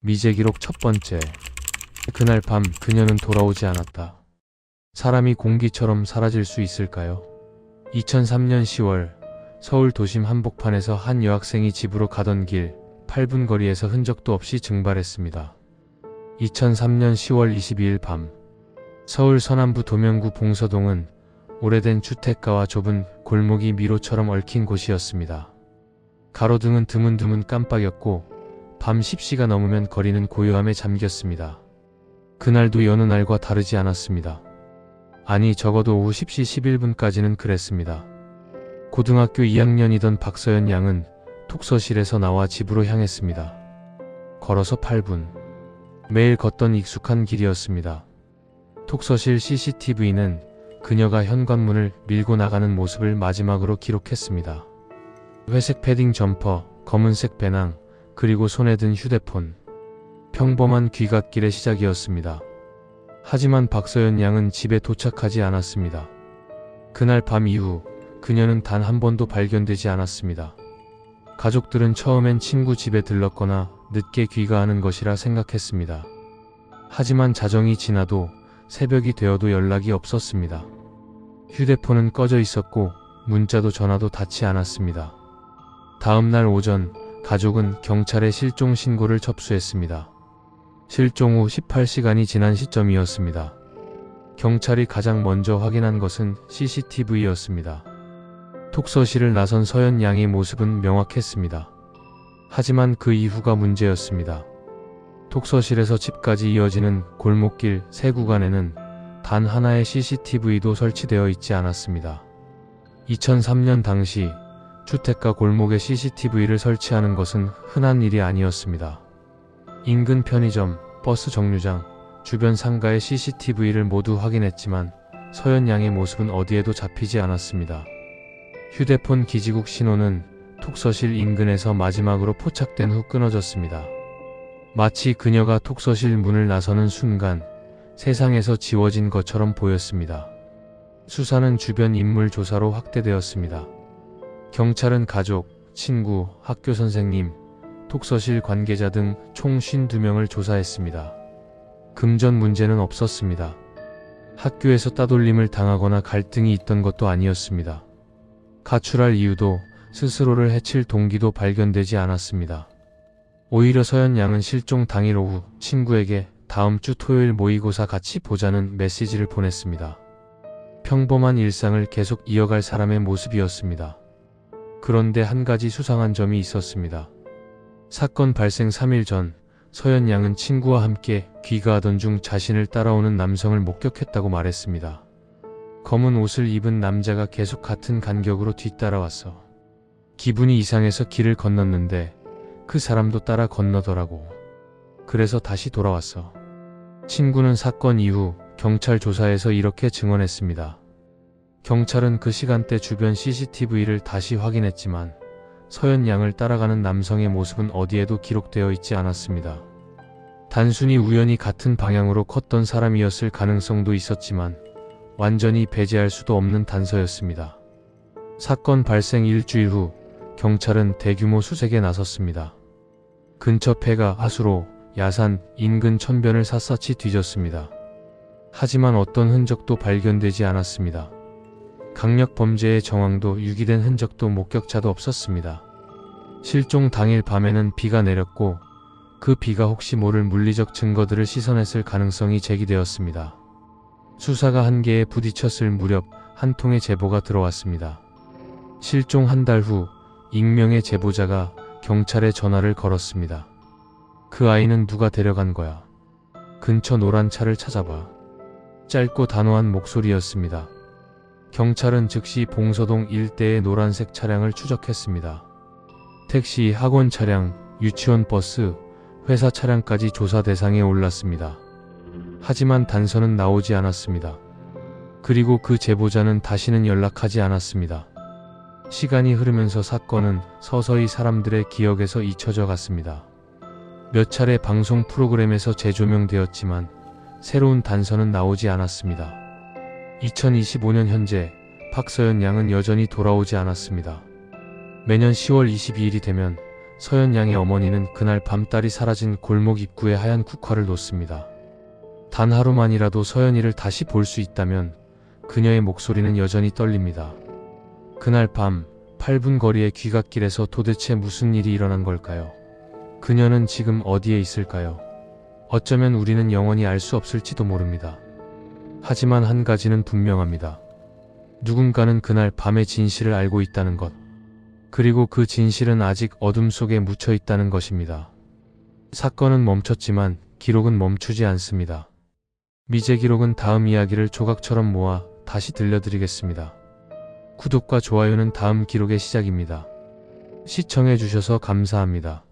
미제 기록 첫 번째. 그날 밤 그녀는 돌아오지 않았다. 사람이 공기처럼 사라질 수 있을까요? 2003년 10월 서울 도심 한복판에서 한 여학생이 집으로 가던 길 8분 거리에서 흔적도 없이 증발했습니다. 2003년 10월 22일 밤 서울 서남부 도명구 봉서동은 오래된 주택가와 좁은 골목이 미로처럼 얽힌 곳이었습니다. 가로등은 드문드문 깜빡였고 밤 10시가 넘으면 거리는 고요함에 잠겼습니다. 그날도 여느 날과 다르지 않았습니다. 아니, 적어도 오후 10시 11분까지는 그랬습니다. 고등학교 2학년이던 박서연 양은 독서실에서 나와 집으로 향했습니다. 걸어서 8분. 매일 걷던 익숙한 길이었습니다. 독서실 CCTV는 그녀가 현관문을 밀고 나가는 모습을 마지막으로 기록했습니다. 회색 패딩 점퍼, 검은색 배낭, 그리고 손에 든 휴대폰. 평범한 귀갓길의 시작이었습니다. 하지만 박서연 양은 집에 도착하지 않았습니다. 그날 밤 이후 그녀는 단 한 번도 발견되지 않았습니다. 가족들은 처음엔 친구 집에 들렀거나 늦게 귀가하는 것이라 생각했습니다. 하지만 자정이 지나도 새벽이 되어도 연락이 없었습니다. 휴대폰은 꺼져 있었고 문자도 전화도 닿지 않았습니다. 다음 날 오전 가족은 경찰에 실종 신고를 접수했습니다. 실종 후 18시간이 지난 시점이었습니다. 경찰이 가장 먼저 확인한 것은 CCTV였습니다. 독서실을 나선 서연 양의 모습은 명확했습니다. 하지만 그 이후가 문제였습니다. 독서실에서 집까지 이어지는 골목길 세 구간에는 단 하나의 CCTV도 설치되어 있지 않았습니다. 2003년 당시 주택가 골목에 CCTV를 설치하는 것은 흔한 일이 아니었습니다. 인근 편의점, 버스 정류장, 주변 상가의 CCTV를 모두 확인했지만 서연 양의 모습은 어디에도 잡히지 않았습니다. 휴대폰 기지국 신호는 독서실 인근에서 마지막으로 포착된 후 끊어졌습니다. 마치 그녀가 독서실 문을 나서는 순간 세상에서 지워진 것처럼 보였습니다. 수사는 주변 인물 조사로 확대되었습니다. 경찰은 가족, 친구, 학교 선생님, 독서실 관계자 등 총 52명을 조사했습니다. 금전 문제는 없었습니다. 학교에서 따돌림을 당하거나 갈등이 있던 것도 아니었습니다. 가출할 이유도 스스로를 해칠 동기도 발견되지 않았습니다. 오히려 서연 양은 실종 당일 오후 친구에게 다음 주 토요일 모의고사 같이 보자는 메시지를 보냈습니다. 평범한 일상을 계속 이어갈 사람의 모습이었습니다. 그런데 한 가지 수상한 점이 있었습니다. 사건 발생 3일 전 서연 양은 친구와 함께 귀가하던 중 자신을 따라오는 남성을 목격했다고 말했습니다. 검은 옷을 입은 남자가 계속 같은 간격으로 뒤따라왔어. 기분이 이상해서 길을 건넜는데 그 사람도 따라 건너더라고. 그래서 다시 돌아왔어. 친구는 사건 이후 경찰 조사에서 이렇게 증언했습니다. 경찰은 그 시간대 주변 CCTV를 다시 확인했지만 서연 양을 따라가는 남성의 모습은 어디에도 기록되어 있지 않았습니다. 단순히 우연히 같은 방향으로 걷던 사람이었을 가능성도 있었지만 완전히 배제할 수도 없는 단서였습니다. 사건 발생 일주일 후 경찰은 대규모 수색에 나섰습니다. 근처 폐가, 하수로, 야산, 인근 천변을 샅샅이 뒤졌습니다. 하지만 어떤 흔적도 발견되지 않았습니다. 강력 범죄의 정황도 유기된 흔적도 목격자도 없었습니다. 실종 당일 밤에는 비가 내렸고 그 비가 혹시 모를 물리적 증거들을 씻어냈을 가능성이 제기되었습니다. 수사가 한계에 부딪혔을 무렵 한 통의 제보가 들어왔습니다. 실종 한 달 후 익명의 제보자가 경찰에 전화를 걸었습니다. 그 아이는 누가 데려간 거야? 근처 노란 차를 찾아봐. 짧고 단호한 목소리였습니다. 경찰은 즉시 봉서동 일대의 노란색 차량을 추적했습니다. 택시, 학원 차량, 유치원 버스, 회사 차량까지 조사 대상에 올랐습니다. 하지만 단서는 나오지 않았습니다. 그리고 그 제보자는 다시는 연락하지 않았습니다. 시간이 흐르면서 사건은 서서히 사람들의 기억에서 잊혀져 갔습니다. 몇 차례 방송 프로그램에서 재조명되었지만 새로운 단서는 나오지 않았습니다. 2025년 현재 박서연 양은 여전히 돌아오지 않았습니다. 매년 10월 22일이 되면 서연 양의 어머니는 그날 밤 딸이 사라진 골목 입구에 하얀 국화를 놓습니다. 단 하루만이라도 서연이를 다시 볼 수 있다면 그녀의 목소리는 여전히 떨립니다. 그날 밤 8분 거리의 귀갓길에서 도대체 무슨 일이 일어난 걸까요? 그녀는 지금 어디에 있을까요? 어쩌면 우리는 영원히 알 수 없을지도 모릅니다. 하지만 한 가지는 분명합니다. 누군가는 그날 밤의 진실을 알고 있다는 것. 그리고 그 진실은 아직 어둠 속에 묻혀 있다는 것입니다. 사건은 멈췄지만 기록은 멈추지 않습니다. 미제 기록은 다음 이야기를 조각처럼 모아 다시 들려드리겠습니다. 구독과 좋아요는 다음 기록의 시작입니다. 시청해주셔서 감사합니다.